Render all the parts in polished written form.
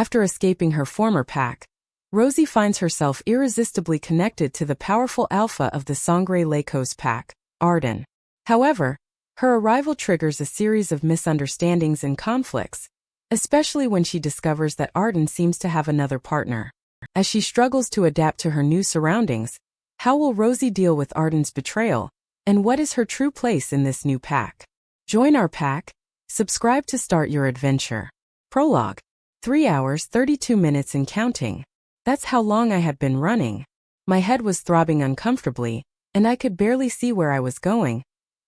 After escaping her former pack, Rosie finds herself irresistibly connected to the powerful alpha of the Sangre Leikos pack, Arden. However, her arrival triggers a series of misunderstandings and conflicts, especially when she discovers that Arden seems to have another partner. As she struggles to adapt to her new surroundings, how will Rosie deal with Arden's betrayal, and what is her true place in this new pack? Join our pack. Subscribe to start your adventure. Prologue. 3 hours 32 minutes and counting. That's how long I had been running. My head was throbbing uncomfortably, and I could barely see where I was going,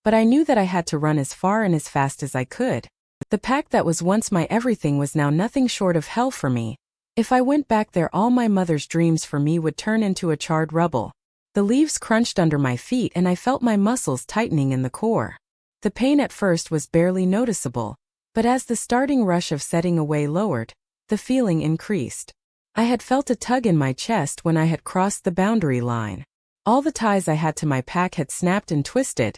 but I knew that I had to run as far and as fast as I could. The pack that was once my everything was now nothing short of hell for me. If I went back there, all my mother's dreams for me would turn into a charred rubble. The leaves crunched under my feet and I felt my muscles tightening in the core. The pain at first was barely noticeable, but as the starting rush of setting away lowered, the feeling increased. I had felt a tug in my chest when I had crossed the boundary line. All the ties I had to my pack had snapped and twisted,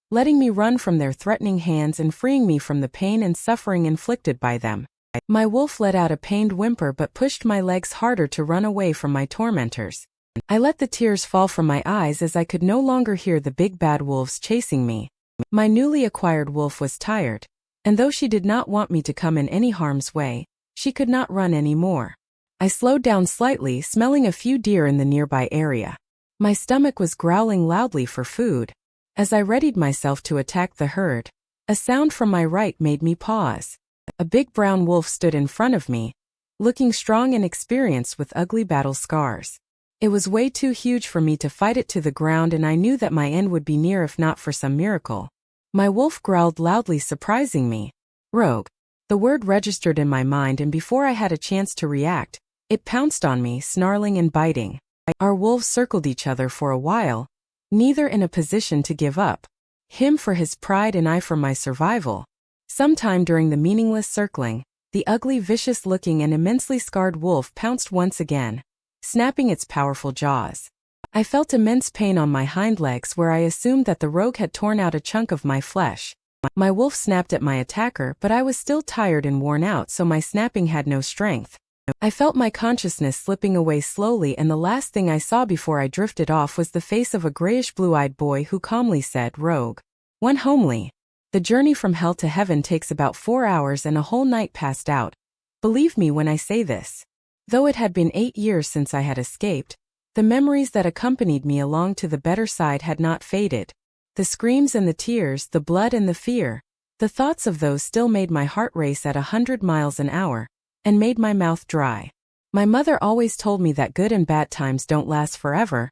letting me run from their threatening hands and freeing me from the pain and suffering inflicted by them. My wolf let out a pained whimper but pushed my legs harder to run away from my tormentors. I let the tears fall from my eyes as I could no longer hear the big bad wolves chasing me. My newly acquired wolf was tired, and though she did not want me to come in any harm's way, she could not run anymore. I slowed down slightly, smelling a few deer in the nearby area. My stomach was growling loudly for food. As I readied myself to attack the herd, a sound from my right made me pause. A big brown wolf stood in front of me, looking strong and experienced with ugly battle scars. It was way too huge for me to fight it to the ground, and I knew that my end would be near if not for some miracle. My wolf growled loudly, surprising me. Rogue. The word registered in my mind, and before I had a chance to react, it pounced on me, snarling and biting. Our wolves circled each other for a while, neither in a position to give up. Him for his pride and I for my survival. Sometime during the meaningless circling, the ugly, vicious-looking and immensely scarred wolf pounced once again, snapping its powerful jaws. I felt immense pain on my hind legs where I assumed that the rogue had torn out a chunk of my flesh. My wolf snapped at my attacker, but I was still tired and worn out, so my snapping had no strength. I felt my consciousness slipping away slowly, and the last thing I saw before I drifted off was the face of a grayish blue-eyed boy who calmly said, "Rogue. One homely. The journey from hell to heaven takes about 4 hours and a whole night passed out. Believe me when I say this." Though it had been 8 years since I had escaped, the memories that accompanied me along to the better side had not faded. The screams and the tears, the blood and the fear, the thoughts of those still made my heart race at 100 miles an hour, and made my mouth dry. My mother always told me that good and bad times don't last forever.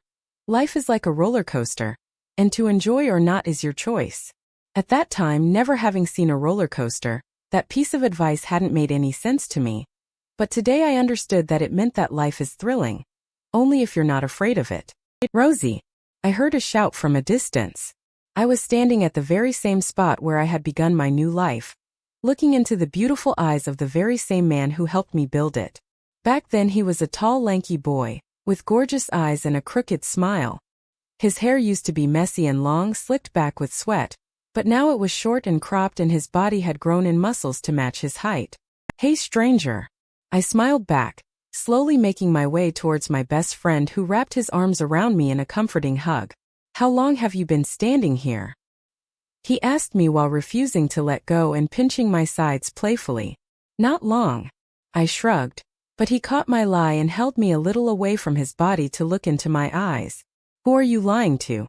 Life is like a roller coaster, and to enjoy or not is your choice. At that time, never having seen a roller coaster, that piece of advice hadn't made any sense to me. But today I understood that it meant that life is thrilling, only if you're not afraid of it. "Rosie!" I heard a shout from a distance. I was standing at the very same spot where I had begun my new life, looking into the beautiful eyes of the very same man who helped me build it. Back then he was a tall, lanky boy, with gorgeous eyes and a crooked smile. His hair used to be messy and long, slicked back with sweat, but now it was short and cropped, and his body had grown in muscles to match his height. "Hey, stranger." I smiled back, slowly making my way towards my best friend, who wrapped his arms around me in a comforting hug. "How long have you been standing here?" he asked me while refusing to let go and pinching my sides playfully. "Not long." I shrugged, but he caught my lie and held me a little away from his body to look into my eyes. "Who are you lying to?"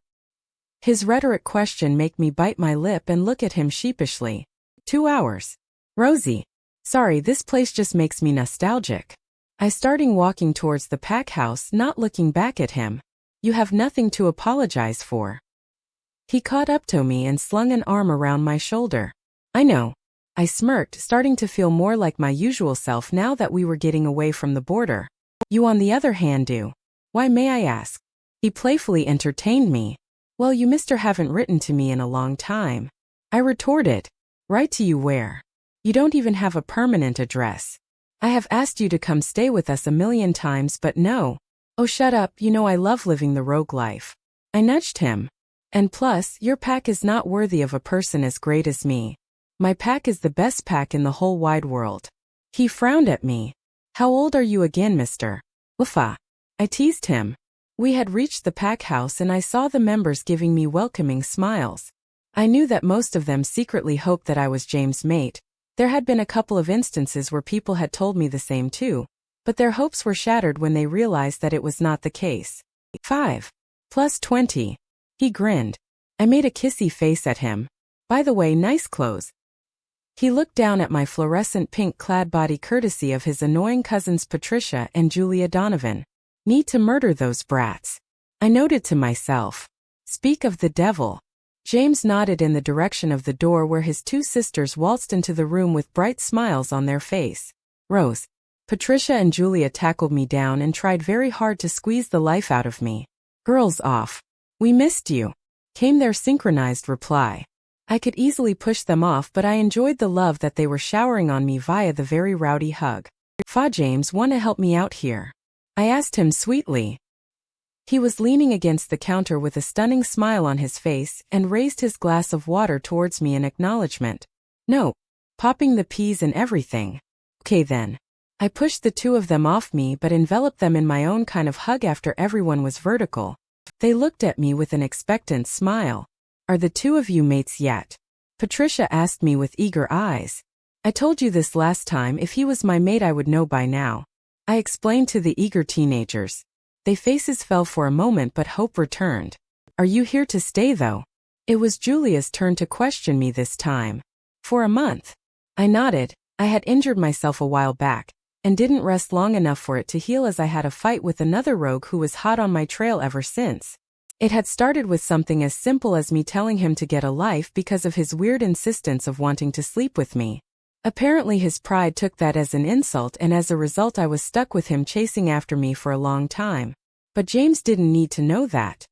His rhetoric question made me bite my lip and look at him sheepishly. 2 hours. "Rosie. Sorry, this place just makes me nostalgic." I started walking towards the pack house, not looking back at him. "You have nothing to apologize for." He caught up to me and slung an arm around my shoulder. "I know." I smirked, starting to feel more like my usual self now that we were getting away from the border. "You on the other hand do. Why, may I ask?" He playfully entertained me. "Well, you mister haven't written to me in a long time." I retorted. "Write to you where? You don't even have a permanent address. I have asked you to come stay with us a million times, but no." "Oh, shut up, you know I love living the rogue life." I nudged him. "And plus, your pack is not worthy of a person as great as me. My pack is the best pack in the whole wide world." He frowned at me. How old are you again, Mr. Wolf? I teased him. We had reached the pack house and I saw the members giving me welcoming smiles. I knew that most of them secretly hoped that I was James' mate. There had been a couple of instances where people had told me the same too, but their hopes were shattered when they realized that it was not the case. 5 plus 20. He grinned. I made a kissy face at him. By the way, nice clothes. He looked down at my fluorescent pink-clad body courtesy of his annoying cousins Patricia and Julia Donovan. Need to murder those brats. I noted to myself. Speak of the devil. James nodded in the direction of the door where his two sisters waltzed into the room with bright smiles on their face. Rose, Patricia and Julia tackled me down and tried very hard to squeeze the life out of me. Girls off. We missed you, came their synchronized reply. I could easily push them off, but I enjoyed the love that they were showering on me via the very rowdy hug. Fa James, wanna help me out here? I asked him sweetly. He was leaning against the counter with a stunning smile on his face and raised his glass of water towards me in acknowledgement. No, popping the peas and everything. Okay then. I pushed the two of them off me but enveloped them in my own kind of hug after everyone was vertical. They looked at me with an expectant smile. Are the two of you mates yet? Patricia asked me with eager eyes. I told you this last time, if he was my mate I would know by now. I explained to the eager teenagers. Their faces fell for a moment but hope returned. Are you here to stay though? It was Julia's turn to question me this time. For a month. I nodded. I had injured myself a while back, and didn't rest long enough for it to heal as I had a fight with another rogue who was hot on my trail ever since. It had started with something as simple as me telling him to get a life because of his weird insistence of wanting to sleep with me. Apparently his pride took that as an insult, and as a result I was stuck with him chasing after me for a long time. But James didn't need to know that.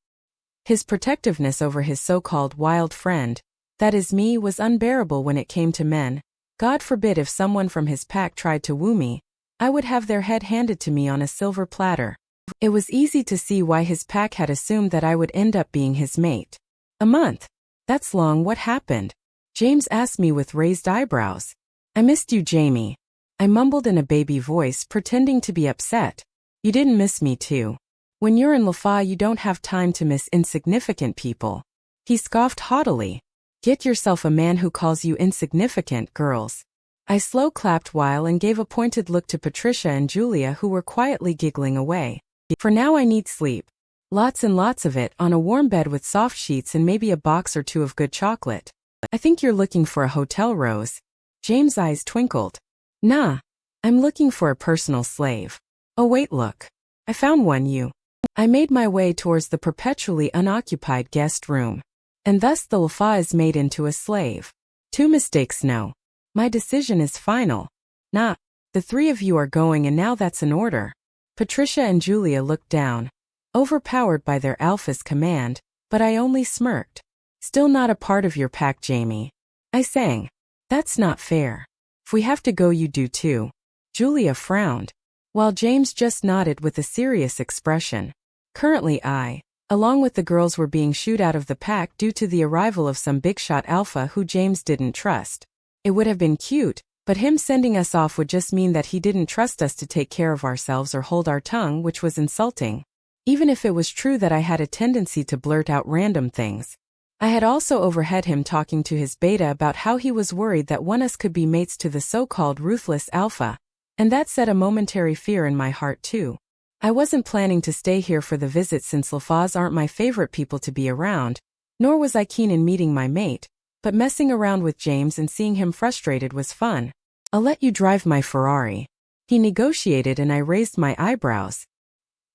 His protectiveness over his so-called wild friend, that is me, was unbearable when it came to men. God forbid if someone from his pack tried to woo me, I would have their head handed to me on a silver platter. It was easy to see why his pack had assumed that I would end up being his mate. A month? That's long. What happened? James asked me with raised eyebrows. I missed you, Jamie. I mumbled in a baby voice, pretending to be upset. You didn't miss me too. When you're in Lafa you don't have time to miss insignificant people. He scoffed haughtily. Get yourself a man who calls you insignificant, girls. I slow clapped while and gave a pointed look to Patricia and Julia, who were quietly giggling away. For now I need sleep. Lots and lots of it, on a warm bed with soft sheets and maybe a box or two of good chocolate. I think you're looking for a hotel, Rose. James' eyes twinkled. Nah. I'm looking for a personal slave. Oh wait, look. I found one, you. I made my way towards the perpetually unoccupied guest room. And thus the Lafa is made into a slave. 2 mistakes, no. My decision is final. Nah. The 3 of you are going, and now that's an order. Patricia and Julia looked down, overpowered by their alpha's command, but I only smirked. Still not a part of your pack, Jamie. I sang. That's not fair. If we have to go, you do too. Julia frowned, while James just nodded with a serious expression. Currently I, along with the girls, were being shooed out of the pack due to the arrival of some big shot alpha who James didn't trust. It would have been cute, but him sending us off would just mean that he didn't trust us to take care of ourselves or hold our tongue, which was insulting. Even if it was true that I had a tendency to blurt out random things. I had also overheard him talking to his beta about how he was worried that one of us could be mates to the so-called ruthless alpha, and that set a momentary fear in my heart too. I wasn't planning to stay here for the visit since Lafas aren't my favorite people to be around, nor was I keen in meeting my mate. But messing around with James and seeing him frustrated was fun. I'll let you drive my Ferrari. He negotiated, and I raised my eyebrows.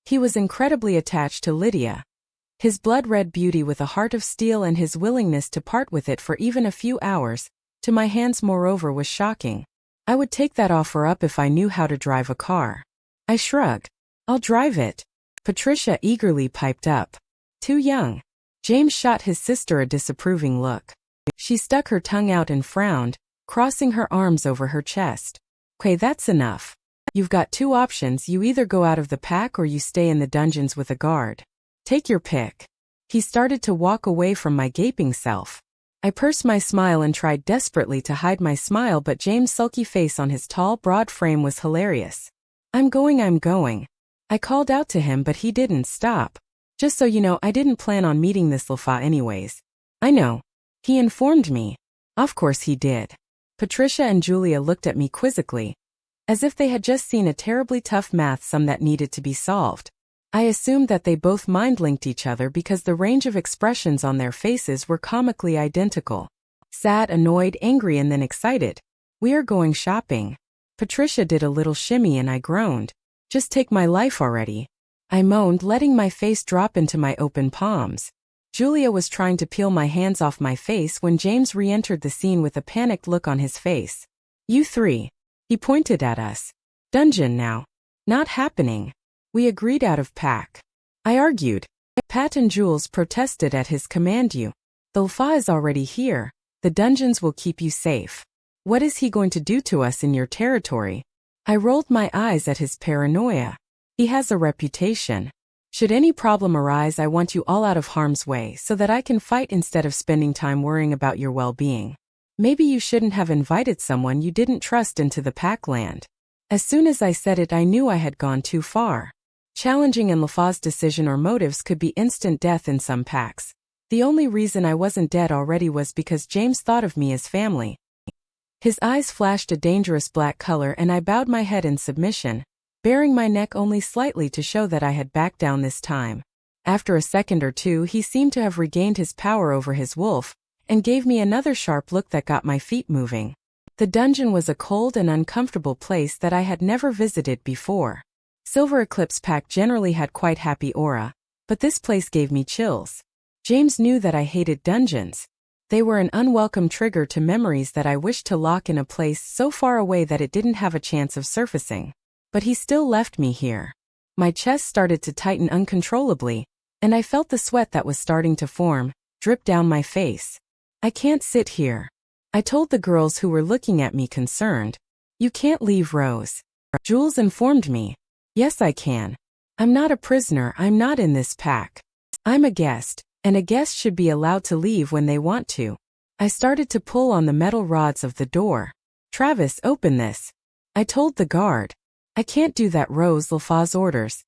He was incredibly attached to Lydia. His blood-red beauty with a heart of steel, and his willingness to part with it for even a few hours, to my hands moreover, was shocking. I would take that offer up if I knew how to drive a car. I shrugged. I'll drive it. Patricia eagerly piped up. Too young. James shot his sister a disapproving look. She stuck her tongue out and frowned, crossing her arms over her chest. Okay, that's enough. You've got 2 options. You either go out of the pack or you stay in the dungeons with a guard. Take your pick. He started to walk away from my gaping self. I pursed my smile and tried desperately to hide my smile, but James' sulky face on his tall, broad frame was hilarious. I'm going. I called out to him but he didn't stop. Just so you know, I didn't plan on meeting this Lafa anyways. I know. He informed me. Of course he did. Patricia and Julia looked at me quizzically, as if they had just seen a terribly tough math sum that needed to be solved. I assumed that they both mind-linked each other because the range of expressions on their faces were comically identical. Sad, annoyed, angry, and then excited. We are going shopping. Patricia did a little shimmy and I groaned. Just take my life already. I moaned, letting my face drop into my open palms. Julia was trying to peel my hands off my face when James re-entered the scene with a panicked look on his face. You three. He pointed at us. Dungeon now. Not happening. We agreed out of pack. I argued. Pat and Jules protested at his command. The Lafa is already here. The dungeons will keep you safe. What is he going to do to us in your territory? I rolled my eyes at his paranoia. He has a reputation. Should any problem arise, I want you all out of harm's way so that I can fight instead of spending time worrying about your well-being. Maybe you shouldn't have invited someone you didn't trust into the Packland. As soon as I said it, I knew I had gone too far. Challenging in Lafa's decision or motives could be instant death in some packs. The only reason I wasn't dead already was because James thought of me as family. His eyes flashed a dangerous black color and I bowed my head in submission, baring my neck only slightly to show that I had backed down this time. After a second or two, he seemed to have regained his power over his wolf, and gave me another sharp look that got my feet moving. The dungeon was a cold and uncomfortable place that I had never visited before. Silver Eclipse Pack generally had quite happy aura, but this place gave me chills. James knew that I hated dungeons. They were an unwelcome trigger to memories that I wished to lock in a place so far away that it didn't have a chance of surfacing. But he still left me here. My chest started to tighten uncontrollably, and I felt the sweat that was starting to form drip down my face. I can't sit here. I told the girls who were looking at me concerned. You can't leave, Rose. Jules informed me. Yes, I can. I'm not a prisoner, I'm not in this pack. I'm a guest, and a guest should be allowed to leave when they want to. I started to pull on the metal rods of the door. Travis, open this. I told the guard. I can't do that, Rose. Lafa's orders.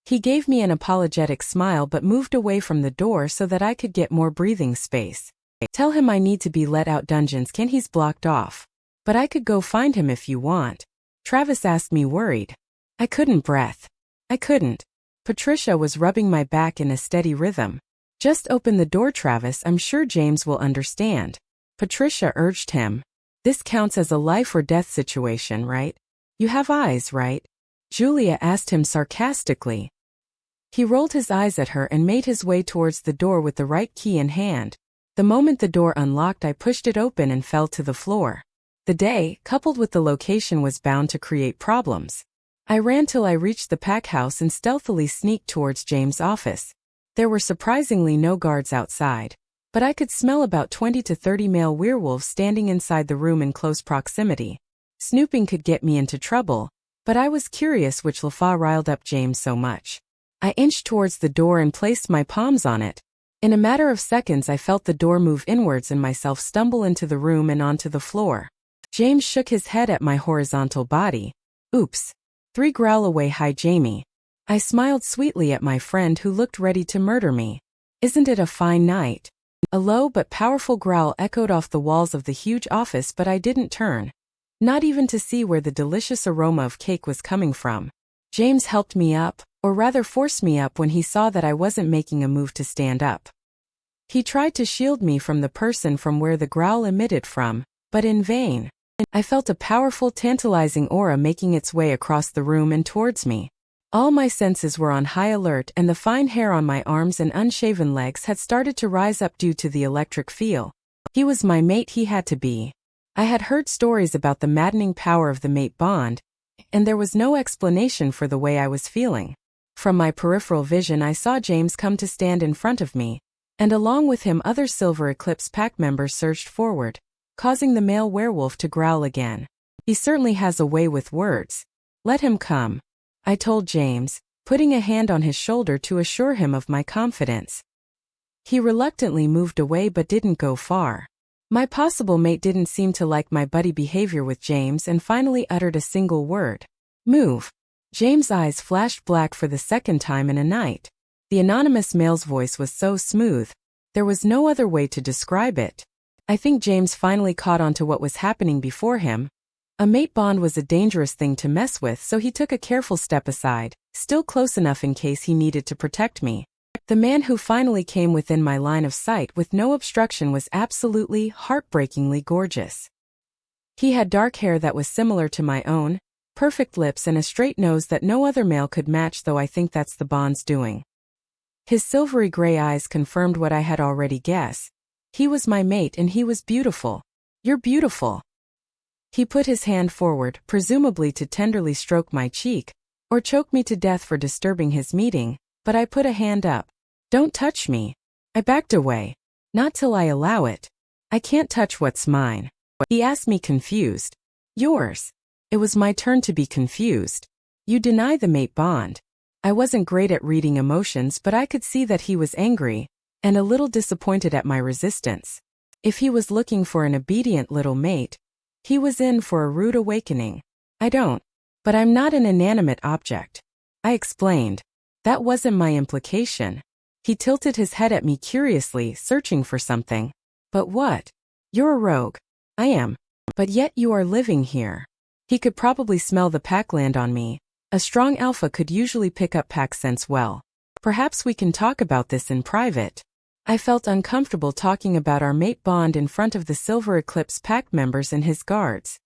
He gave me an apologetic smile but moved away from the door so that I could get more breathing space. Tell him I need to be let out. Dungeons can he's blocked off. But I could go find him if you want. Travis asked me, worried. I couldn't breath. I couldn't. Patricia was rubbing my back in a steady rhythm. Just open the door, Travis. I'm sure James will understand. Patricia urged him. This counts as a life or death situation, right? You have eyes, right? Julia asked him sarcastically. He rolled his eyes at her and made his way towards the door with the right key in hand. The moment the door unlocked, I pushed it open and fell to the floor. The day, coupled with the location, was bound to create problems. I ran till I reached the pack house and stealthily sneaked towards James' office. There were surprisingly no guards outside, but I could smell about 20 to 30 male werewolves standing inside the room in close proximity. Snooping could get me into trouble, but I was curious which Lafa riled up James so much. I inched towards the door and placed my palms on it. In a matter of seconds I felt the door move inwards and myself stumble into the room and onto the floor. James shook his head at my horizontal body. Oops. 3 growl away. Hi, Jamie. I smiled sweetly at my friend who looked ready to murder me. Isn't it a fine night? A low but powerful growl echoed off the walls of the huge office, but I didn't turn. Not even to see where the delicious aroma of cake was coming from. James helped me up, or rather forced me up, when he saw that I wasn't making a move to stand up. He tried to shield me from the person from where the growl emitted from, but in vain. I felt a powerful, tantalizing aura making its way across the room and towards me. All my senses were on high alert, and the fine hair on my arms and unshaven legs had started to rise up due to the electric feel. He was my mate. He had to be. I had heard stories about the maddening power of the mate bond, and there was no explanation for the way I was feeling. From my peripheral vision I saw James come to stand in front of me, and along with him other Silver Eclipse Pack members surged forward, causing the male werewolf to growl again. He certainly has a way with words. Let him come, I told James, putting a hand on his shoulder to assure him of my confidence. He reluctantly moved away but didn't go far. My possible mate didn't seem to like my buddy behavior with James and finally uttered a single word. Move. James' eyes flashed black for the second time in a night. The anonymous male's voice was so smooth. There was no other way to describe it. I think James finally caught on to what was happening before him. A mate bond was a dangerous thing to mess with, so he took a careful step aside, still close enough in case he needed to protect me. The man who finally came within my line of sight with no obstruction was absolutely, heartbreakingly gorgeous. He had dark hair that was similar to my own, perfect lips and a straight nose that no other male could match, though I think that's the bond's doing. His silvery gray eyes confirmed what I had already guessed. He was my mate and he was beautiful. You're beautiful. He put his hand forward, presumably to tenderly stroke my cheek, or choke me to death for disturbing his meeting, but I put a hand up. Don't touch me. I backed away. Not till I allow it. I can't touch what's mine. He asked me confused. Yours. It was my turn to be confused. You deny the mate bond. I wasn't great at reading emotions, but I could see that he was angry, and a little disappointed at my resistance. If he was looking for an obedient little mate, he was in for a rude awakening. I don't. But I'm not an inanimate object. I explained. That wasn't my implication. He tilted his head at me curiously, searching for something. But what? You're a rogue. I am. But yet you are living here. He could probably smell the pack land on me. A strong alpha could usually pick up pack scents well. Perhaps we can talk about this in private. I felt uncomfortable talking about our mate bond in front of the Silver Eclipse pack members and his guards.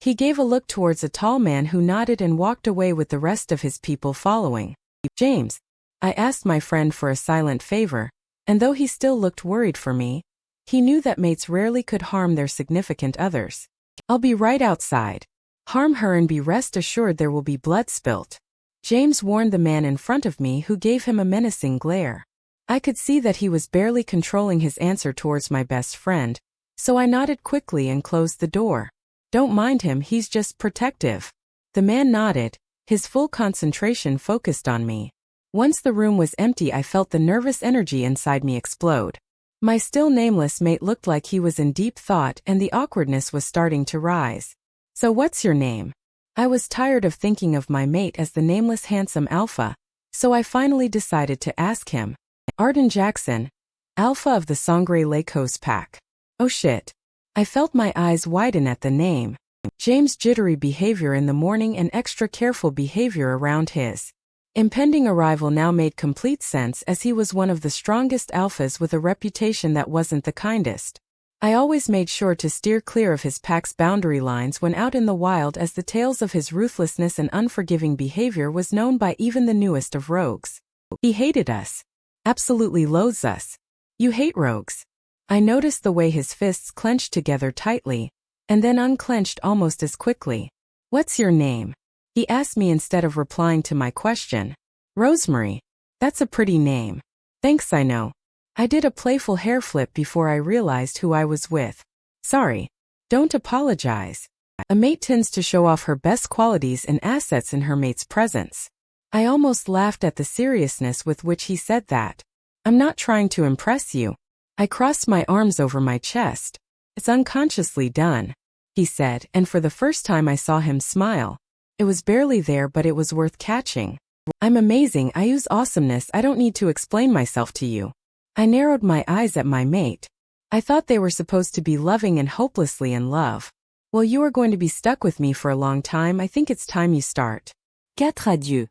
He gave a look towards a tall man who nodded and walked away with the rest of his people following. James, I asked my friend for a silent favor, and though he still looked worried for me, he knew that mates rarely could harm their significant others. I'll be right outside. Harm her and be rest assured there will be blood spilt. James warned the man in front of me, who gave him a menacing glare. I could see that he was barely controlling his answer towards my best friend, so I nodded quickly and closed the door. Don't mind him, he's just protective. The man nodded, his full concentration focused on me. Once the room was empty, I felt the nervous energy inside me explode. My still nameless mate looked like he was in deep thought, and the awkwardness was starting to rise. So what's your name? I was tired of thinking of my mate as the nameless handsome alpha, so I finally decided to ask him. Arden Jackson, alpha of the Sangre Leikos pack. Oh shit. I felt my eyes widen at the name. James' jittery behavior in the morning and extra careful behavior around his impending arrival now made complete sense, as he was one of the strongest alphas with a reputation that wasn't the kindest. I always made sure to steer clear of his pack's boundary lines when out in the wild, as the tales of his ruthlessness and unforgiving behavior was known by even the newest of rogues. He hated us. Absolutely loathes us. You hate rogues. I noticed the way his fists clenched together tightly, and then unclenched almost as quickly. What's your name? He asked me instead of replying to my question. Rosemary. That's a pretty name. Thanks, I know. I did a playful hair flip before I realized who I was with. Sorry. Don't apologize. A mate tends to show off her best qualities and assets in her mate's presence. I almost laughed at the seriousness with which he said that. I'm not trying to impress you. I crossed my arms over my chest. It's unconsciously done, he said, and for the first time I saw him smile. It was barely there, but it was worth catching. I'm amazing, I use awesomeness, I don't need to explain myself to you. I narrowed my eyes at my mate. I thought they were supposed to be loving and hopelessly in love. Well, you are going to be stuck with me for a long time. I think it's time you start. 4 adieux.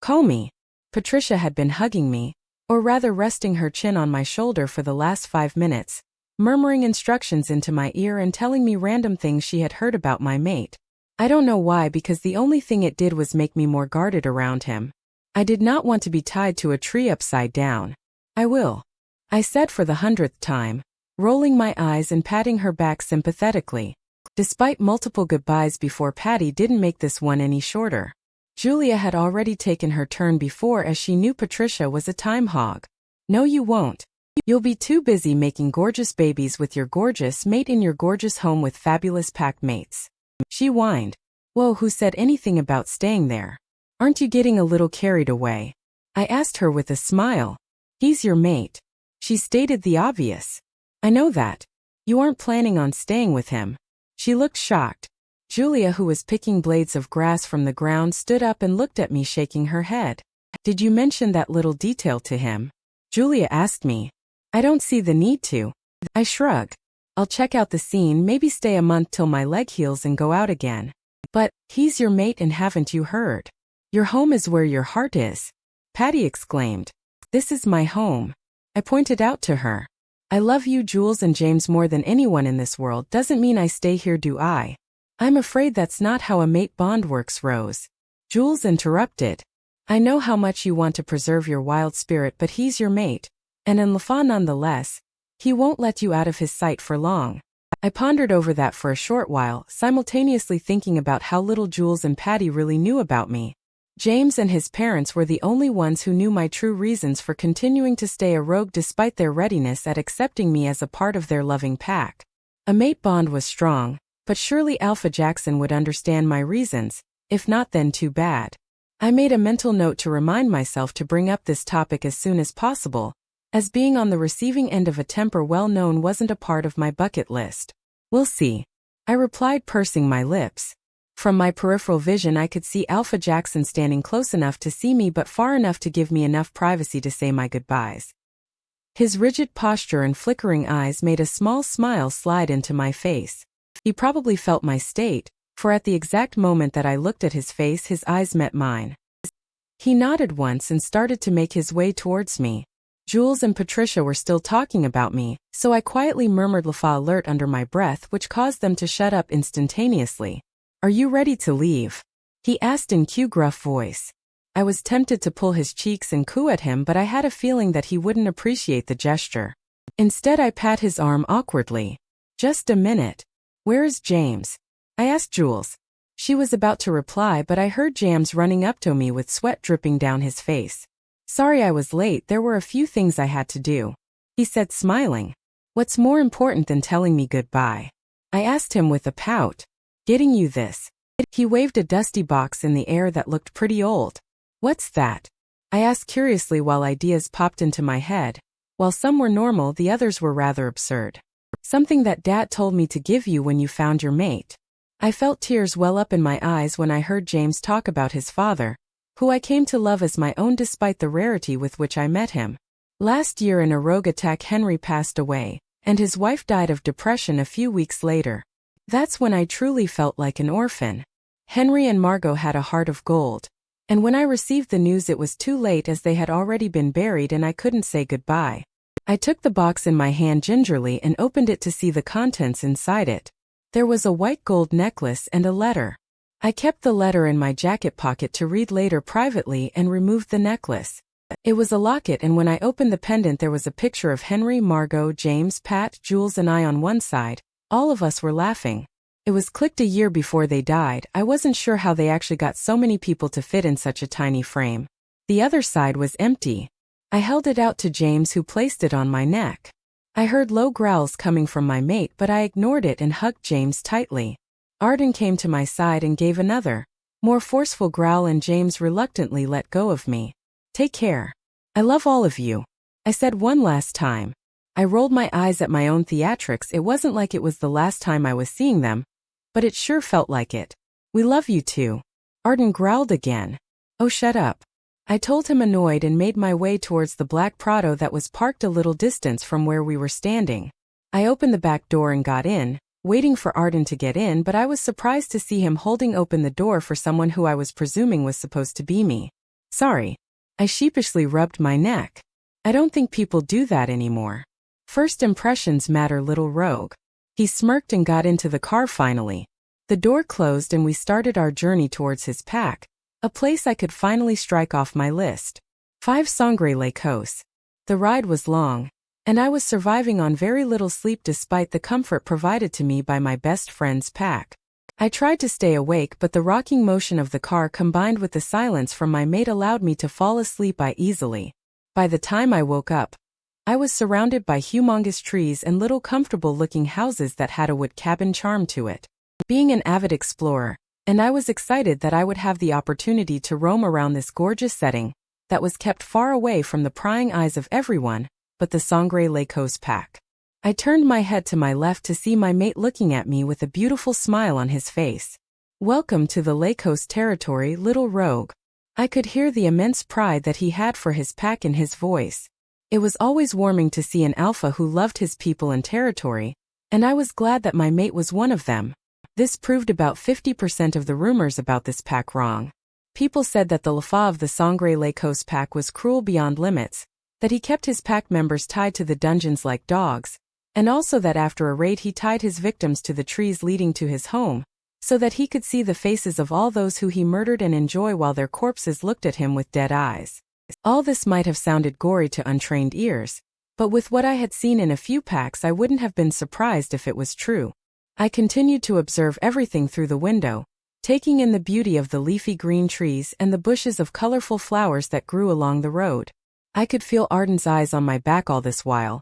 Call me. Patricia had been hugging me, or rather resting her chin on my shoulder for the last 5 minutes, murmuring instructions into my ear and telling me random things she had heard about my mate. I don't know why, because the only thing it did was make me more guarded around him. I did not want to be tied to a tree upside down. I will. I said for the 100th time, rolling my eyes and patting her back sympathetically. Despite multiple goodbyes before, Patty didn't make this one any shorter. Julia had already taken her turn before, as she knew Patricia was a time hog. No, you won't. You'll be too busy making gorgeous babies with your gorgeous mate in your gorgeous home with fabulous pack mates. She whined. Whoa, who said anything about staying there? Aren't you getting a little carried away? I asked her with a smile. He's your mate. She stated the obvious. I know that. You aren't planning on staying with him. She looked shocked. Julia, who was picking blades of grass from the ground, stood up and looked at me, shaking her head. Did you mention that little detail to him? Julia asked me. I don't see the need to. I shrug. I'll check out the scene, maybe stay a month till my leg heals and go out again. But, he's your mate, and haven't you heard? Your home is where your heart is. Patty exclaimed. This is my home. I pointed out to her. I love you, Jules and James, more than anyone in this world. Doesn't mean I stay here, do I? I'm afraid that's not how a mate bond works, Rose. Jules interrupted. I know how much you want to preserve your wild spirit, but he's your mate. And in Lafa nonetheless. He won't let you out of his sight for long. I pondered over that for a short while, simultaneously thinking about how little Jules and Patty really knew about me. James and his parents were the only ones who knew my true reasons for continuing to stay a rogue despite their readiness at accepting me as a part of their loving pack. A mate bond was strong, but surely Alpha Jackson would understand my reasons. If not, then too bad. I made a mental note to remind myself to bring up this topic as soon as possible, as being on the receiving end of a temper well known wasn't a part of my bucket list. We'll see. I replied, pursing my lips. From my peripheral vision I could see Alpha Jackson standing close enough to see me but far enough to give me enough privacy to say my goodbyes. His rigid posture and flickering eyes made a small smile slide into my face. He probably felt my state, for at the exact moment that I looked at his face his eyes met mine. He nodded once and started to make his way towards me. Jules and Patricia were still talking about me, so I quietly murmured Lafa alert under my breath, which caused them to shut up instantaneously. Are you ready to leave? He asked in cue gruff voice. I was tempted to pull his cheeks and coo at him, but I had a feeling that he wouldn't appreciate the gesture. Instead I pat his arm awkwardly. Just a minute. Where is James? I asked Jules. She was about to reply, but I heard James running up to me with sweat dripping down his face. Sorry I was late, there were a few things I had to do. He said, smiling. What's more important than telling me goodbye? I asked him with a pout. Getting you this. He waved a dusty box in the air that looked pretty old. What's that? I asked curiously while ideas popped into my head. While some were normal, the others were rather absurd. Something that Dad told me to give you when you found your mate. I felt tears well up in my eyes when I heard James talk about his father, who I came to love as my own despite the rarity with which I met him. Last year in a rogue attack Henry passed away, and his wife died of depression a few weeks later. That's when I truly felt like an orphan. Henry and Margot had a heart of gold, and when I received the news it was too late as they had already been buried and I couldn't say goodbye. I took the box in my hand gingerly and opened it to see the contents inside it. There was a white gold necklace and a letter. I kept the letter in my jacket pocket to read later privately and removed the necklace. It was a locket, and when I opened the pendant there was a picture of Henry, Margot, James, Pat, Jules and I on one side. All of us were laughing. It was clicked a year before they died. I wasn't sure how they actually got so many people to fit in such a tiny frame. The other side was empty. I held it out to James, who placed it on my neck. I heard low growls coming from my mate, but I ignored it and hugged James tightly. Arden came to my side and gave another, more forceful growl, and James reluctantly let go of me. Take care. I love all of you. I said one last time. I rolled my eyes at my own theatrics. It wasn't like it was the last time I was seeing them, but it sure felt like it. We love you too. Arden growled again. Oh, shut up. I told him, annoyed, and made my way towards the black Prado that was parked a little distance from where we were standing. I opened the back door and got in, waiting for Arden to get in, but I was surprised to see him holding open the door for someone who I was presuming was supposed to be me. Sorry. I sheepishly rubbed my neck. I don't think people do that anymore. First impressions matter, little rogue. He smirked and got into the car finally. The door closed and we started our journey towards his pack, a place I could finally strike off my list. 5 Sangre Leikos. The ride was long, and I was surviving on very little sleep despite the comfort provided to me by my best friend's pack. I tried to stay awake, but the rocking motion of the car combined with the silence from my mate allowed me to fall asleep easily. By the time I woke up, I was surrounded by humongous trees and little comfortable-looking houses that had a wood cabin charm to it. Being an avid explorer, and I was excited that I would have the opportunity to roam around this gorgeous setting that was kept far away from the prying eyes of everyone but the Sangre Leikos pack. I turned my head to my left to see my mate looking at me with a beautiful smile on his face. "Welcome to the Leikos territory, little rogue." I could hear the immense pride that he had for his pack in his voice. It was always warming to see an alpha who loved his people and territory, and I was glad that my mate was one of them. This proved about 50% of the rumors about this pack wrong. People said that the Lafa of the Sangre Leikos pack was cruel beyond limits, that he kept his pack members tied to the dungeons like dogs, and also that after a raid he tied his victims to the trees leading to his home, so that he could see the faces of all those who he murdered and enjoy while their corpses looked at him with dead eyes. All this might have sounded gory to untrained ears, but with what I had seen in a few packs I wouldn't have been surprised if it was true. I continued to observe everything through the window, taking in the beauty of the leafy green trees and the bushes of colorful flowers that grew along the road. I could feel Arden's eyes on my back all this while,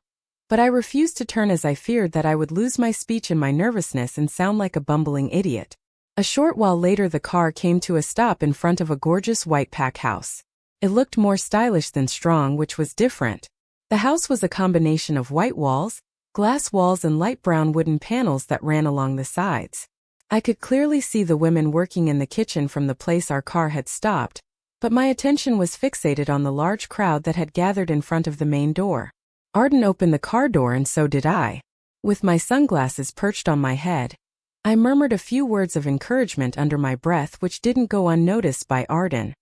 but I refused to turn as I feared that I would lose my speech in my nervousness and sound like a bumbling idiot. A short while later the car came to a stop in front of a gorgeous white pack house. It looked more stylish than strong, which was different. The house was a combination of white walls, glass walls and light brown wooden panels that ran along the sides. I could clearly see the women working in the kitchen from the place our car had stopped, but my attention was fixated on the large crowd that had gathered in front of the main door. Arden opened the car door and so did I. With my sunglasses perched on my head, I murmured a few words of encouragement under my breath which didn't go unnoticed by Arden.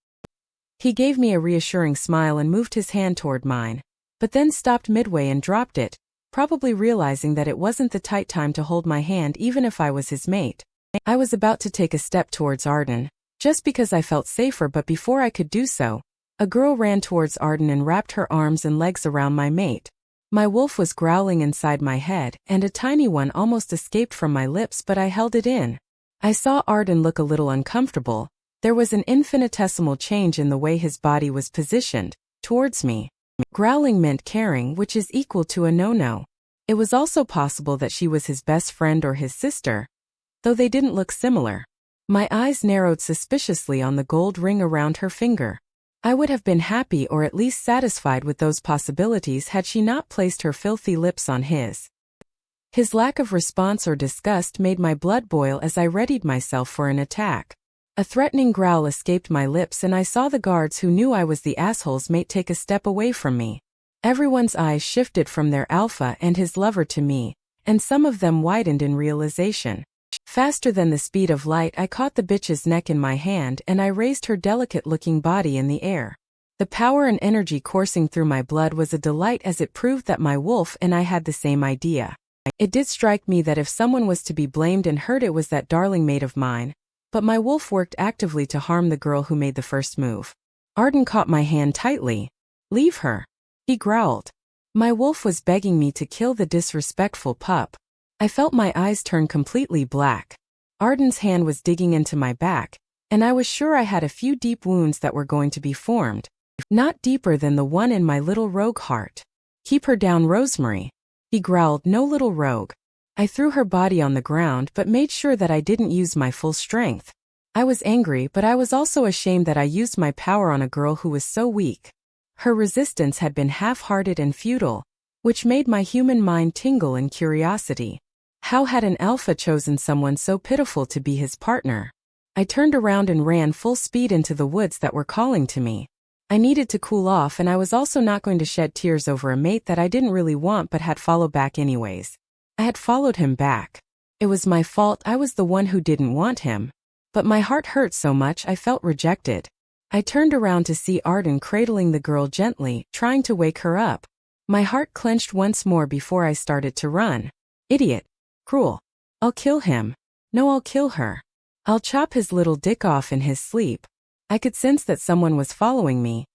He gave me a reassuring smile and moved his hand toward mine, but then stopped midway and dropped it, probably realizing that it wasn't the tight time to hold my hand even if I was his mate. I was about to take a step towards Arden, just because I felt safer, but before I could do so, a girl ran towards Arden and wrapped her arms and legs around my mate. My wolf was growling inside my head, and a tiny one almost escaped from my lips, but I held it in. I saw Arden look a little uncomfortable. There was an infinitesimal change in the way his body was positioned towards me. Growling meant caring, which is equal to a no-no. It was also possible that she was his best friend or his sister, though they didn't look similar. My eyes narrowed suspiciously on the gold ring around her finger. I would have been happy or at least satisfied with those possibilities had she not placed her filthy lips on his. His lack of response or disgust made my blood boil as I readied myself for an attack. A threatening growl escaped my lips and I saw the guards who knew I was the asshole's mate take a step away from me. Everyone's eyes shifted from their alpha and his lover to me, and some of them widened in realization. Faster than the speed of light, I caught the bitch's neck in my hand and I raised her delicate-looking body in the air. The power and energy coursing through my blood was a delight as it proved that my wolf and I had the same idea. It did strike me that if someone was to be blamed and hurt, it was that darling mate of mine, but my wolf worked actively to harm the girl who made the first move. Arden caught my hand tightly. "Leave her," he growled. My wolf was begging me to kill the disrespectful pup. I felt my eyes turn completely black. Arden's hand was digging into my back, and I was sure I had a few deep wounds that were going to be formed. Not deeper than the one in my little rogue heart. "Keep her down, Rosemary," he growled. "No, little rogue." I threw her body on the ground but made sure that I didn't use my full strength. I was angry, but I was also ashamed that I used my power on a girl who was so weak. Her resistance had been half-hearted and futile, which made my human mind tingle in curiosity. How had an alpha chosen someone so pitiful to be his partner? I turned around and ran full speed into the woods that were calling to me. I needed to cool off, and I was also not going to shed tears over a mate that I didn't really want but had followed back anyways. I had followed him back. It was my fault. I was the one who didn't want him. But my heart hurt so much I felt rejected. I turned around to see Arden cradling the girl gently, trying to wake her up. My heart clenched once more before I started to run. Idiot. Cruel. I'll kill him. No, I'll kill her. I'll chop his little dick off in his sleep. I could sense that someone was following me,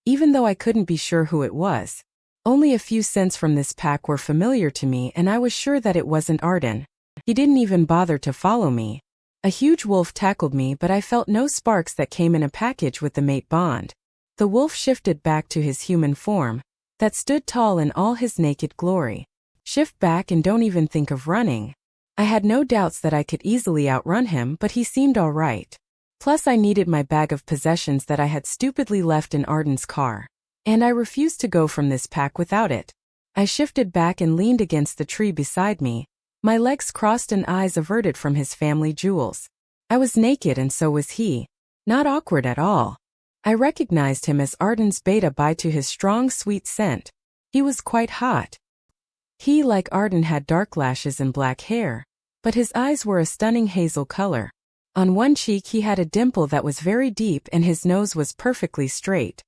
even though I couldn't be sure who it was. Only a few scents from this pack were familiar to me, and I was sure that it wasn't Arden. He didn't even bother to follow me. A huge wolf tackled me, but I felt no sparks that came in a package with the mate bond. The wolf shifted back to his human form, that stood tall in all his naked glory. Shift back and don't even think of running. I had no doubts that I could easily outrun him, but he seemed all right. Plus I needed my bag of possessions that I had stupidly left in Arden's car, and I refused to go from this pack without it. I shifted back and leaned against the tree beside me, my legs crossed and eyes averted from his family jewels. I was naked and so was he. Not awkward at all. I recognized him as Arden's beta to his strong sweet scent. He was quite hot. He, like Arden, had dark lashes and black hair, but his eyes were a stunning hazel color. On one cheek he had a dimple that was very deep and his nose was perfectly straight.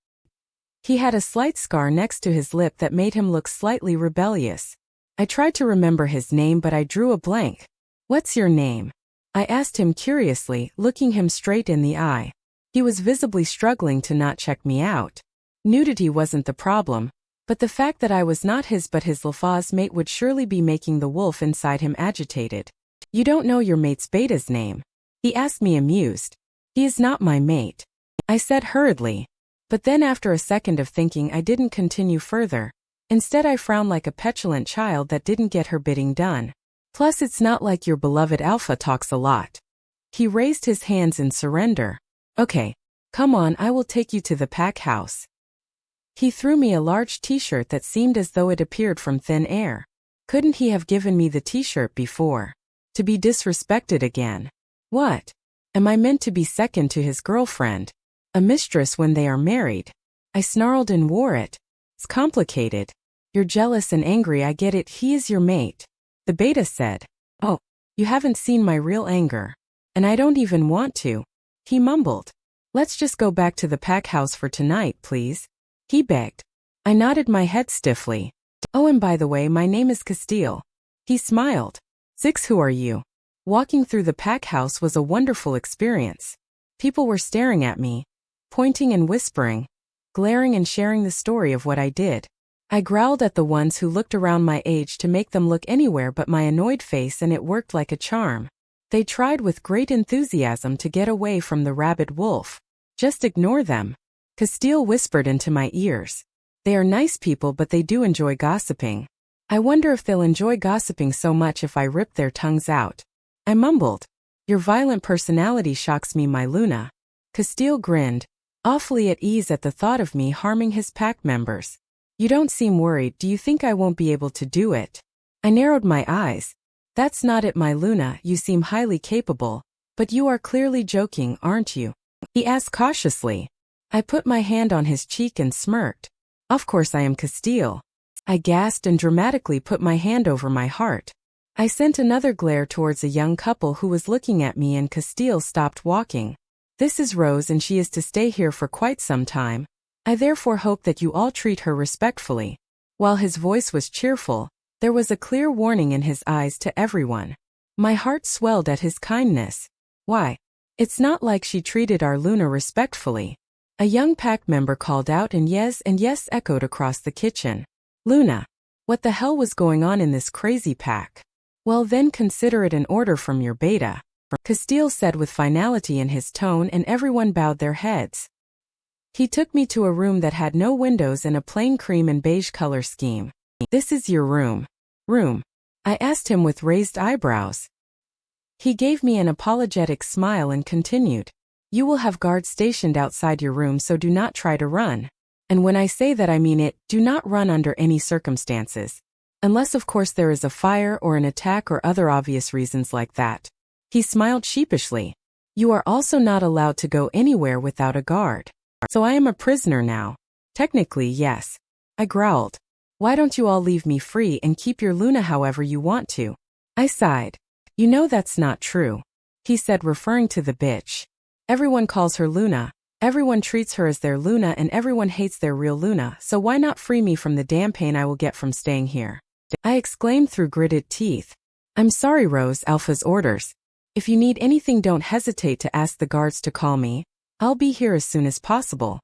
He had a slight scar next to his lip that made him look slightly rebellious. I tried to remember his name but I drew a blank. "What's your name?" I asked him curiously, looking him straight in the eye. He was visibly struggling to not check me out. Nudity wasn't the problem, but the fact that I was not his but his Lafaz mate would surely be making the wolf inside him agitated. "You don't know your mate's beta's name?" he asked me, amused. "He is not my mate," I said hurriedly. But then after a second of thinking I didn't continue further. Instead I frowned like a petulant child that didn't get her bidding done. "Plus it's not like your beloved Alpha talks a lot." He raised his hands in surrender. "Okay, come on, I will take you to the pack house." He threw me a large t-shirt that seemed as though it appeared from thin air. Couldn't he have given me the t-shirt before? To be disrespected again. What? Am I meant to be second to his girlfriend? A mistress when they are married? I snarled and wore it. "It's complicated. You're jealous and angry, I get it, he is your mate," the beta said. "Oh, you haven't seen my real anger. And I don't even want to," he mumbled. "Let's just go back to the pack house for tonight, please," he begged. I nodded my head stiffly. "Oh, and by the way, my name is Castile." He smiled. "Six, who are you?" Walking through the pack house was a wonderful experience. People were staring at me, pointing and whispering, glaring and sharing the story of what I did. I growled at the ones who looked around my age to make them look anywhere but my annoyed face, and it worked like a charm. They tried with great enthusiasm to get away from the rabid wolf. "Just ignore them," Castile whispered into my ears. "They are nice people but they do enjoy gossiping. I wonder if they'll enjoy gossiping so much if I rip their tongues out." I mumbled. "Your violent personality shocks me, my Luna." Castile grinned, awfully at ease at the thought of me harming his pack members. "You don't seem worried. Do you think I won't be able to do it?" I narrowed my eyes. "That's not it, my Luna, you seem highly capable. But you are clearly joking, aren't you?" he asked cautiously. I put my hand on his cheek and smirked. "Of course I am, Castile." I gasped and dramatically put my hand over my heart. I sent another glare towards a young couple who was looking at me, and Castile stopped walking. "This is Rose and she is to stay here for quite some time. I therefore hope that you all treat her respectfully." While his voice was cheerful, there was a clear warning in his eyes to everyone. My heart swelled at his kindness. "Why? It's not like she treated our Luna respectfully." A young pack member called out, and yes echoed across the kitchen. "Luna, what the hell was going on in this crazy pack?" "Well then consider it an order from your beta," Castile said with finality in his tone, and everyone bowed their heads. He took me to a room that had no windows and a plain cream and beige color scheme. "This is your room." "Room?" I asked him with raised eyebrows. He gave me an apologetic smile and continued. "You will have guards stationed outside your room, so do not try to run. And when I say that I mean it, do not run under any circumstances. Unless of course there is a fire or an attack or other obvious reasons like that." He smiled sheepishly. "You are also not allowed to go anywhere without a guard. So I am a prisoner now." "Technically, yes," I growled. "Why don't you all leave me free and keep your Luna however you want to?" I sighed. "You know that's not true," he said, referring to the bitch. "Everyone calls her Luna, everyone treats her as their Luna, and everyone hates their real Luna, so why not free me from the damn pain I will get from staying here?" I exclaimed through gritted teeth. "I'm sorry, Rose, Alpha's orders. If you need anything, don't hesitate to ask the guards to call me. I'll be here as soon as possible."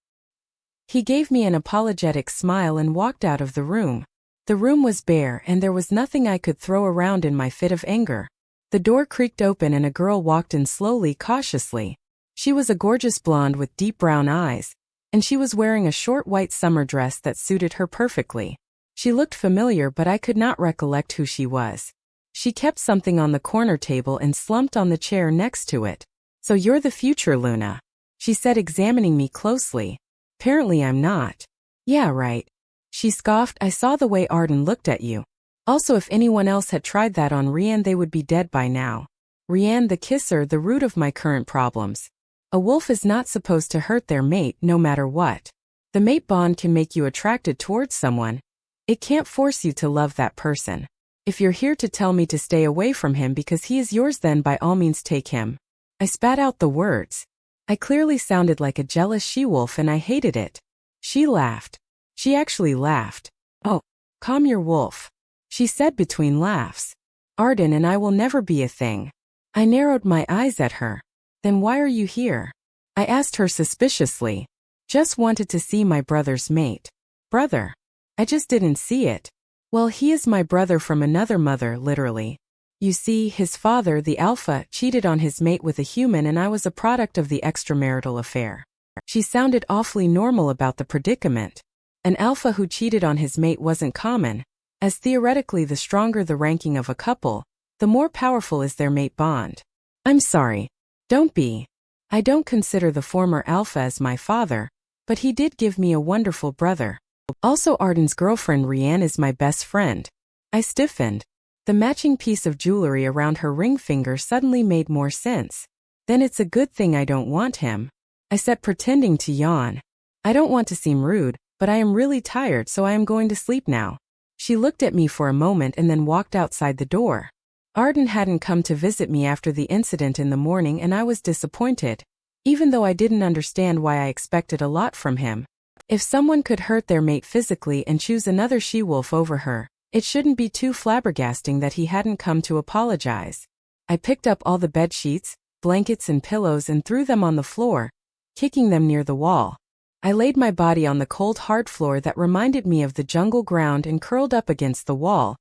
He gave me an apologetic smile and walked out of the room. The room was bare and there was nothing I could throw around in my fit of anger. The door creaked open and a girl walked in slowly, cautiously. She was a gorgeous blonde with deep brown eyes, and she was wearing a short white summer dress that suited her perfectly. She looked familiar, but I could not recollect who she was. She kept something on the corner table and slumped on the chair next to it. "So you're the future Luna," she said, examining me closely. "Apparently I'm not." "Yeah, right. She scoffed. I saw the way Arden looked at you. Also, if anyone else had tried that on Rian, they would be dead by now. Rian the kisser, the root of my current problems. A wolf is not supposed to hurt their mate no matter what. The mate bond can make you attracted towards someone. It can't force you to love that person. If you're here to tell me to stay away from him because he is yours, then by all means take him. I spat out the words. I clearly sounded like a jealous she-wolf and I hated it. She laughed. She actually laughed. Oh, calm your wolf, she said between laughs. Arden and I will never be a thing. I narrowed my eyes at her. Then why are you here? I asked her suspiciously. Just wanted to see my brother's mate. Brother? I just didn't see it. Well, he is my brother from another mother, literally. You see, his father, the alpha, cheated on his mate with a human and I was a product of the extramarital affair. She sounded awfully normal about the predicament. An alpha who cheated on his mate wasn't common, as theoretically the stronger the ranking of a couple, the more powerful is their mate bond. I'm sorry. Don't be. I don't consider the former alpha as my father, but he did give me a wonderful brother. Also, Arden's girlfriend Rian is my best friend. I stiffened. The matching piece of jewelry around her ring finger suddenly made more sense. Then it's a good thing I don't want him, I said, pretending to yawn. I don't want to seem rude, but I am really tired, so I am going to sleep now. She looked at me for a moment and then walked outside the door. Arden hadn't come to visit me after the incident in the morning and I was disappointed, even though I didn't understand why I expected a lot from him. If someone could hurt their mate physically and choose another she-wolf over her, it shouldn't be too flabbergasting that he hadn't come to apologize. I picked up all the bed sheets, blankets and pillows and threw them on the floor, kicking them near the wall. I laid my body on the cold hard floor that reminded me of the jungle ground and curled up against the wall,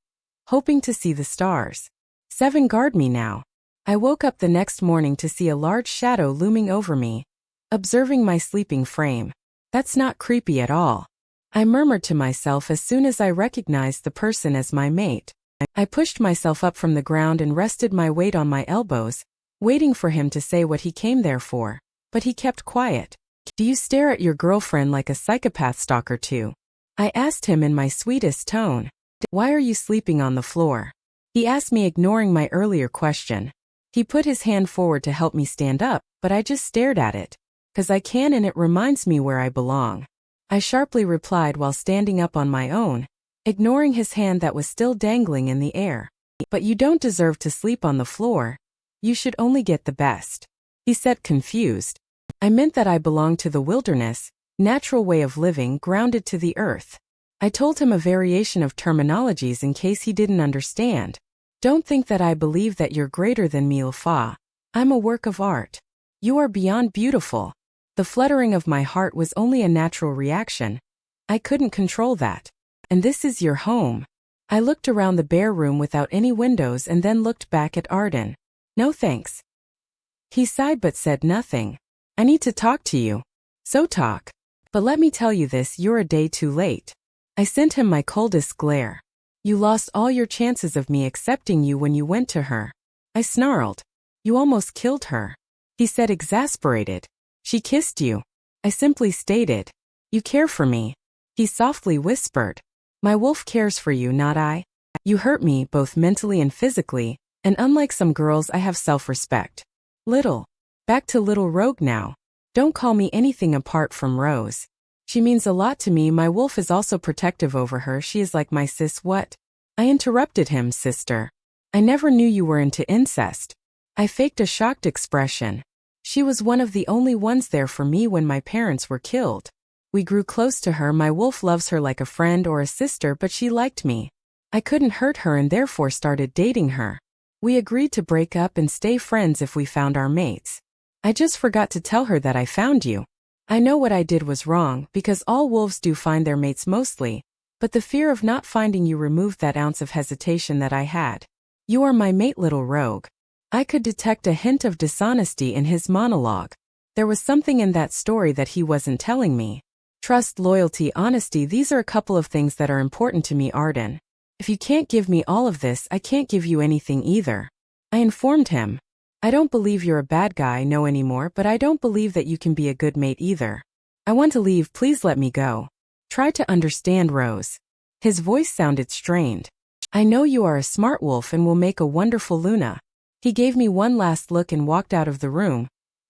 hoping to see the stars. 7 guard me now. I woke up the next morning to see a large shadow looming over me, observing my sleeping frame. That's not creepy at all, I murmured to myself as soon as I recognized the person as my mate. I pushed myself up from the ground and rested my weight on my elbows, waiting for him to say what he came there for, but he kept quiet. Do you stare at your girlfriend like a psychopath stalker too? I asked him in my sweetest tone. Why are you sleeping on the floor? He asked me, ignoring my earlier question. He put his hand forward to help me stand up, but I just stared at it. 'Cause I can and it reminds me where I belong, I sharply replied while standing up on my own, ignoring his hand that was still dangling in the air. But you don't deserve to sleep on the floor. You should only get the best, he said, confused. I meant that I belong to the wilderness, natural way of living grounded to the earth. I told him a variation of terminologies in case he didn't understand. Don't think that I believe that you're greater than me, Ilfa. I'm a work of art. You are beyond beautiful. The fluttering of my heart was only a natural reaction. I couldn't control that. And this is your home. I looked around the bare room without any windows and then looked back at Arden. No thanks. He sighed but said nothing. I need to talk to you. So talk. But let me tell you this, you're a day too late. I sent him my coldest glare. You lost all your chances of me accepting you when you went to her. I snarled. You almost killed her, he said, exasperated. She kissed you. I simply stated. You care for me, he softly whispered. My wolf cares for you, not I. You hurt me both mentally and physically, and unlike some girls I have self-respect. Little. Back to little rogue now. Don't call me anything apart from Rose. She means a lot to me. My wolf is also protective over her. She is like my sis. What? I interrupted him. Sister. I never knew you were into incest. I faked a shocked expression. She was one of the only ones there for me when my parents were killed. We grew close to her. My wolf loves her like a friend or a sister, but she liked me. I couldn't hurt her and therefore started dating her. We agreed to break up and stay friends if we found our mates. I just forgot to tell her that I found you. I know what I did was wrong, because all wolves do find their mates mostly, but the fear of not finding you removed that ounce of hesitation that I had. You are my mate, little rogue. I could detect a hint of dishonesty in his monologue. There was something in that story that he wasn't telling me. Trust, loyalty, honesty, these are a couple of things that are important to me, Arden. If you can't give me all of this, I can't give you anything either. I informed him. I don't believe you're a bad guy, no anymore, but I don't believe that you can be a good mate either. I want to leave, please let me go. Try to understand, Rose. His voice sounded strained. I know you are a smart wolf and will make a wonderful Luna. He gave me one last look and walked out of the room,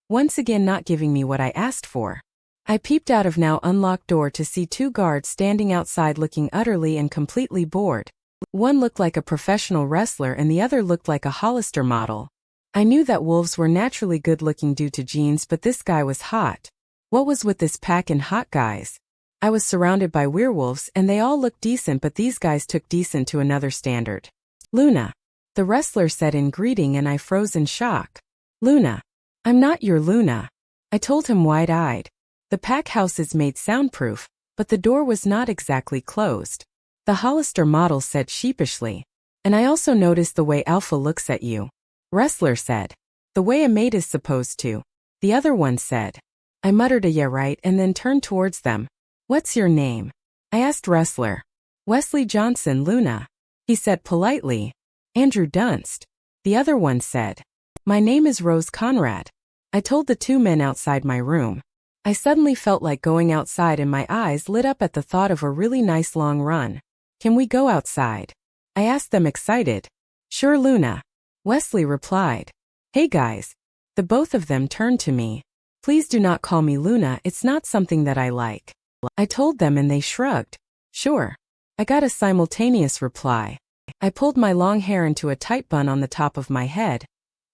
once again not giving me what I asked for. I peeped out of now unlocked door to see 2 guards standing outside looking utterly and completely bored. One looked like a professional wrestler and the other looked like a Hollister model. I knew that wolves were naturally good-looking due to genes, but this guy was hot. What was with this pack and hot guys? I was surrounded by werewolves and they all looked decent, but these guys took decent to another standard. Luna, the wrestler said in greeting, and I froze in shock. Luna. I'm not your Luna. I told him wide-eyed. The pack house is made soundproof, but the door was not exactly closed. The Hollister model said sheepishly. And I also noticed the way Alpha looks at you. Wrestler said. The way a mate is supposed to. The other one said. I muttered a yeah right and then turned towards them. What's your name? I asked Wrestler. Wesley Johnson, Luna. He said politely. Andrew Dunst. The other one said. My name is Rose Conrad. I told the 2 men outside my room. I suddenly felt like going outside and my eyes lit up at the thought of a really nice long run. Can we go outside? I asked them excited. Sure, Luna. Wesley replied. Hey guys. The both of them turned to me. Please do not call me Luna, it's not something that I like. I told them and they shrugged. Sure. I got a simultaneous reply. I pulled my long hair into a tight bun on the top of my head,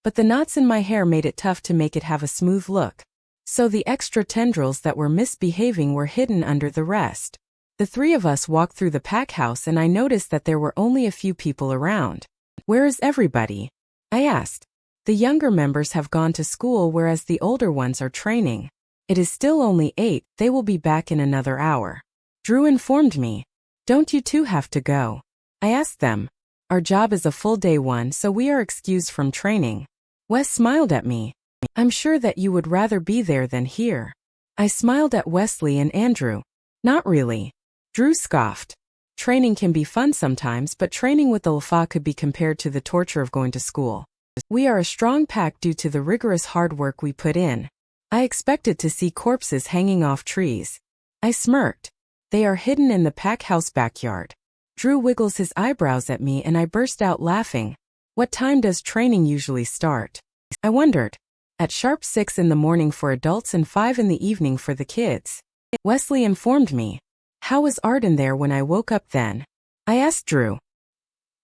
but the knots in my hair made it tough to make it have a smooth look. So the extra tendrils that were misbehaving were hidden under the rest. The 3 of us walked through the pack house and I noticed that there were only a few people around. Where is everybody? I asked. The younger members have gone to school whereas the older ones are training. It is still only 8, they will be back in another hour. Drew informed me. Don't you 2 have to go? I asked them. Our job is a full day one, so we are excused from training. Wes smiled at me. I'm sure that you would rather be there than here. I smiled at Wesley and Andrew. Not really. Drew scoffed. Training can be fun sometimes, but training with the Alpha could be compared to the torture of going to school. We are a strong pack due to the rigorous hard work we put in. I expected to see corpses hanging off trees. I smirked. They are hidden in the pack house backyard. Drew wiggles his eyebrows at me and I burst out laughing. What time does training usually start? I wondered. At sharp 6 in the morning for adults and 5 in the evening for the kids. Wesley informed me. How was Arden there when I woke up then? I asked Drew.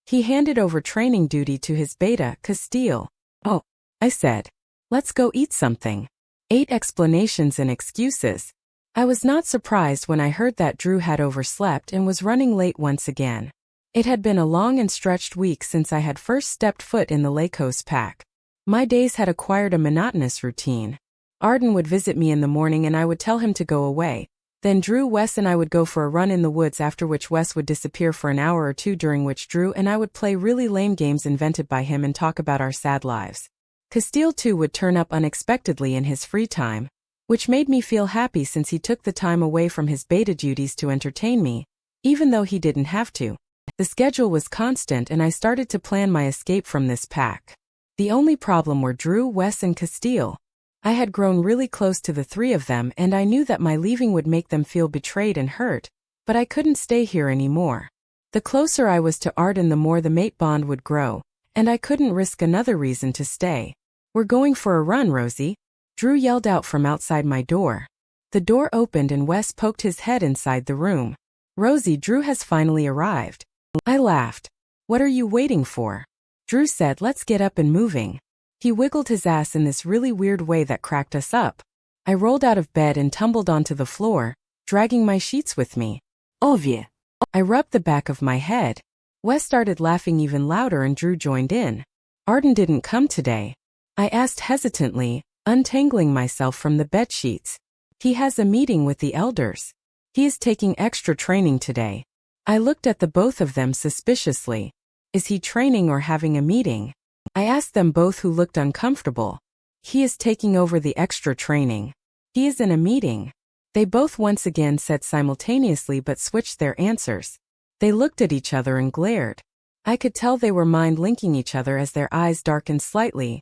He handed over training duty to his beta, Castile. Oh, I said. Let's go eat something. 8 explanations and excuses. I was not surprised when I heard that Drew had overslept and was running late once again. It had been a long and stretched week since I had first stepped foot in the Leikos pack. My days had acquired a monotonous routine. Arden would visit me in the morning and I would tell him to go away. Then Drew, Wes and I would go for a run in the woods, after which Wes would disappear for an hour or 2, during which Drew and I would play really lame games invented by him and talk about our sad lives. Castile too would turn up unexpectedly in his free time, which made me feel happy since he took the time away from his beta duties to entertain me, even though he didn't have to. The schedule was constant and I started to plan my escape from this pack. The only problem were Drew, Wes and Castile. I had grown really close to the 3 of them and I knew that my leaving would make them feel betrayed and hurt, but I couldn't stay here anymore. The closer I was to Arden, the more the mate bond would grow, and I couldn't risk another reason to stay. We're going for a run, Rosie. Drew yelled out from outside my door. The door opened and Wes poked his head inside the room. Rosie, Drew has finally arrived. I laughed. What are you waiting for? Drew said, let's get up and moving. He wiggled his ass in this really weird way that cracked us up. I rolled out of bed and tumbled onto the floor, dragging my sheets with me. Ovie. I rubbed the back of my head. Wes started laughing even louder and Drew joined in. Arden didn't come today. I asked hesitantly, untangling myself from the bedsheets. He has a meeting with the elders. He is taking extra training today. I looked at the both of them suspiciously. Is he training or having a meeting? I asked them both, who looked uncomfortable. He is taking over the extra training. He is in a meeting. They both once again said simultaneously but switched their answers. They looked at each other and glared. I could tell they were mind-linking each other as their eyes darkened slightly.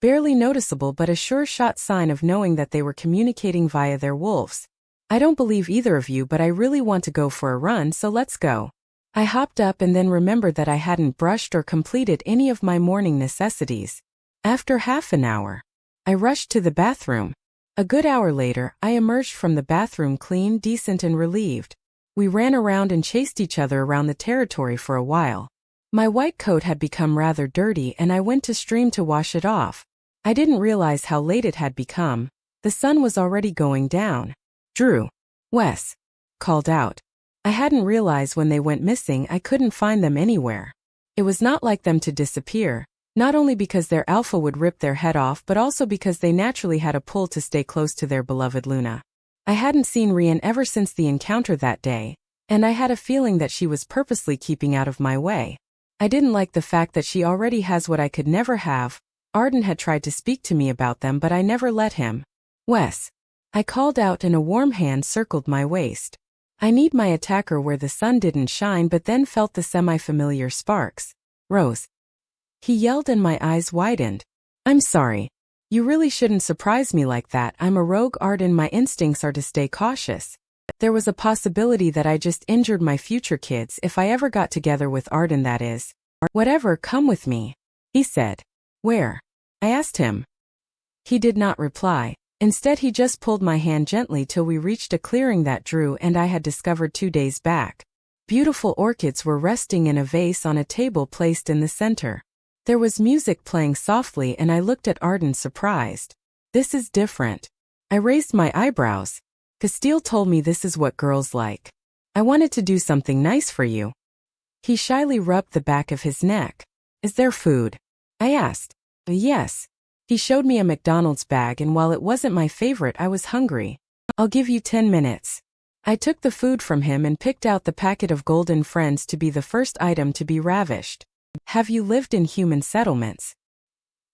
Barely noticeable but a sure-shot sign of knowing that they were communicating via their wolves. I don't believe either of you, but I really want to go for a run, so let's go. I hopped up and then remembered that I hadn't brushed or completed any of my morning necessities. After half an hour, I rushed to the bathroom. A good hour later, I emerged from the bathroom clean, decent, and relieved. We ran around and chased each other around the territory for a while. My white coat had become rather dirty and I went to stream to wash it off. I didn't realize how late it had become. The sun was already going down. Drew. Wes. Called out. I hadn't realized when they went missing I couldn't find them anywhere. It was not like them to disappear, not only because their alpha would rip their head off but also because they naturally had a pull to stay close to their beloved Luna. I hadn't seen Rian ever since the encounter that day, and I had a feeling that she was purposely keeping out of my way. I didn't like the fact that she already has what I could never have. Arden had tried to speak to me about them but I never let him. Wes. I called out and a warm hand circled my waist. I need my attacker where the sun didn't shine but then felt the semi-familiar sparks. Rose. He yelled and my eyes widened. I'm sorry. You really shouldn't surprise me like that. I'm a rogue, Arden. My instincts are to stay cautious. There was a possibility that I just injured my future kids if I ever got together with Arden, that is. Whatever, come with me. He said. Where? I asked him. He did not reply. Instead he just pulled my hand gently till we reached a clearing that Drew and I had discovered 2 days back. Beautiful orchids were resting in a vase on a table placed in the center. There was music playing softly and I looked at Arden surprised. This is different. I raised my eyebrows. Castile told me this is what girls like. I wanted to do something nice for you. He shyly rubbed the back of his neck. Is there food? I asked. Yes. He showed me a McDonald's bag and while it wasn't my favorite I was hungry. I'll give you 10 minutes. I took the food from him and picked out the packet of golden friends to be the first item to be ravished. Have you lived in human settlements?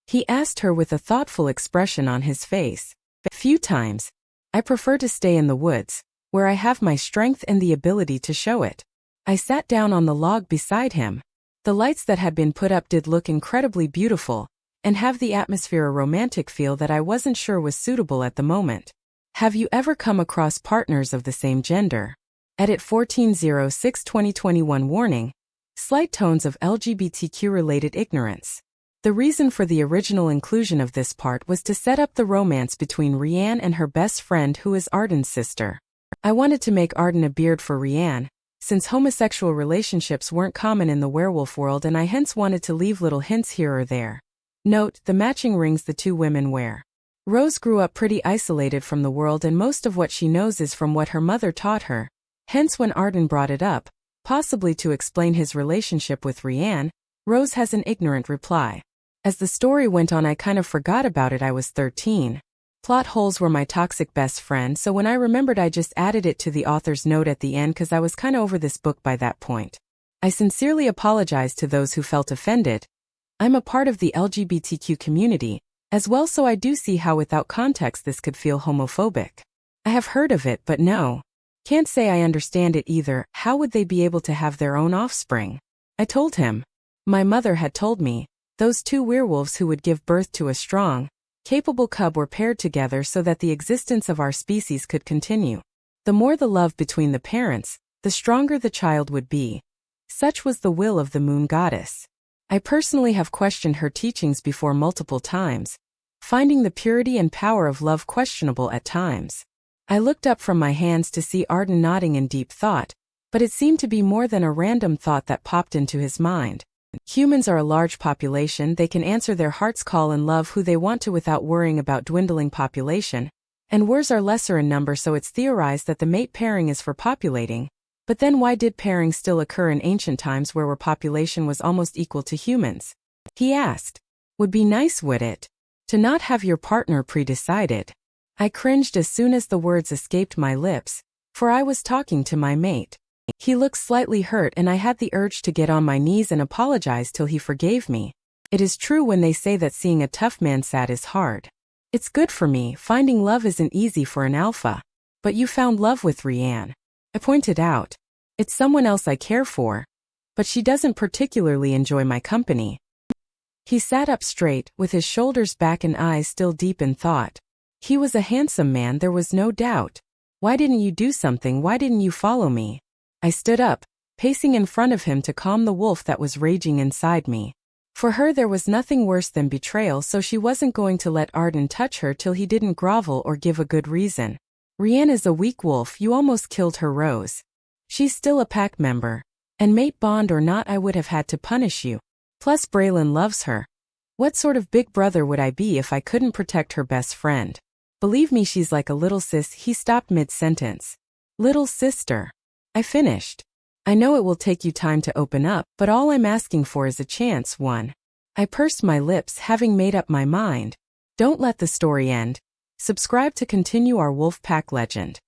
He asked her with a thoughtful expression on his face. Few times. I prefer to stay in the woods, where I have my strength and the ability to show it. I sat down on the log beside him. The lights that had been put up did look incredibly beautiful, and have the atmosphere a romantic feel that I wasn't sure was suitable at the moment. Have you ever come across partners of the same gender? Edit 14/06/2021 warning. Slight tones of LGBTQ-related ignorance. The reason for the original inclusion of this part was to set up the romance between Rian and her best friend who is Arden's sister. I wanted to make Arden a beard for Rian, since homosexual relationships weren't common in the werewolf world and I hence wanted to leave little hints here or there. Note the matching rings the two women wear. Rose grew up pretty isolated from the world and most of what she knows is from what her mother taught her. Hence when Arden brought it up, possibly to explain his relationship with Rian, Rose has an ignorant reply. As the story went on I kind of forgot about it. I was 13. Plot holes were my toxic best friend, so when I remembered I just added it to the author's note at the end cause I was kinda over this book by that point. I sincerely apologize to those who felt offended. I'm a part of the LGBTQ community, as well, so I do see how without context this could feel homophobic. I have heard of it but no. Can't say I understand it either. How would they be able to have their own offspring? I told him. My mother had told me. Those two werewolves who would give birth to a strong, capable cub were paired together so that the existence of our species could continue. The more the love between the parents, the stronger the child would be. Such was the will of the moon goddess. I personally have questioned her teachings before multiple times, finding the purity and power of love questionable at times. I looked up from my hands to see Arden nodding in deep thought, but it seemed to be more than a random thought that popped into his mind. Humans are a large population. They can answer their heart's call and love who they want to without worrying about dwindling population. And wers are lesser in number, so it's theorized that the mate pairing is for populating. But then why did pairing still occur in ancient times where population was almost equal to humans? He asked. Would be nice, would it? To not have your partner pre-decided. I cringed as soon as the words escaped my lips, for I was talking to my mate. He looked slightly hurt and I had the urge to get on my knees and apologize till he forgave me. It is true when they say that seeing a tough man sad is hard. It's good for me. Finding love isn't easy for an alpha. But you found love with Rian. I pointed out. It's someone else I care for. But she doesn't particularly enjoy my company. He sat up straight, with his shoulders back and eyes still deep in thought. He was a handsome man, there was no doubt. Why didn't you do something? Why didn't you follow me? I stood up, pacing in front of him to calm the wolf that was raging inside me. For her there was nothing worse than betrayal, so she wasn't going to let Arden touch her till he didn't grovel or give a good reason. Rianne is a weak wolf, you almost killed her, Rose. She's still a pack member. And mate bond or not, I would have had to punish you. Plus Braylon loves her. What sort of big brother would I be if I couldn't protect her best friend? Believe me, she's like a little sis. He stopped mid-sentence. Little sister. I finished. I know it will take you time to open up, but all I'm asking for is a chance, one. I pursed my lips, having made up my mind. Don't let the story end. Subscribe to continue our wolf pack legend.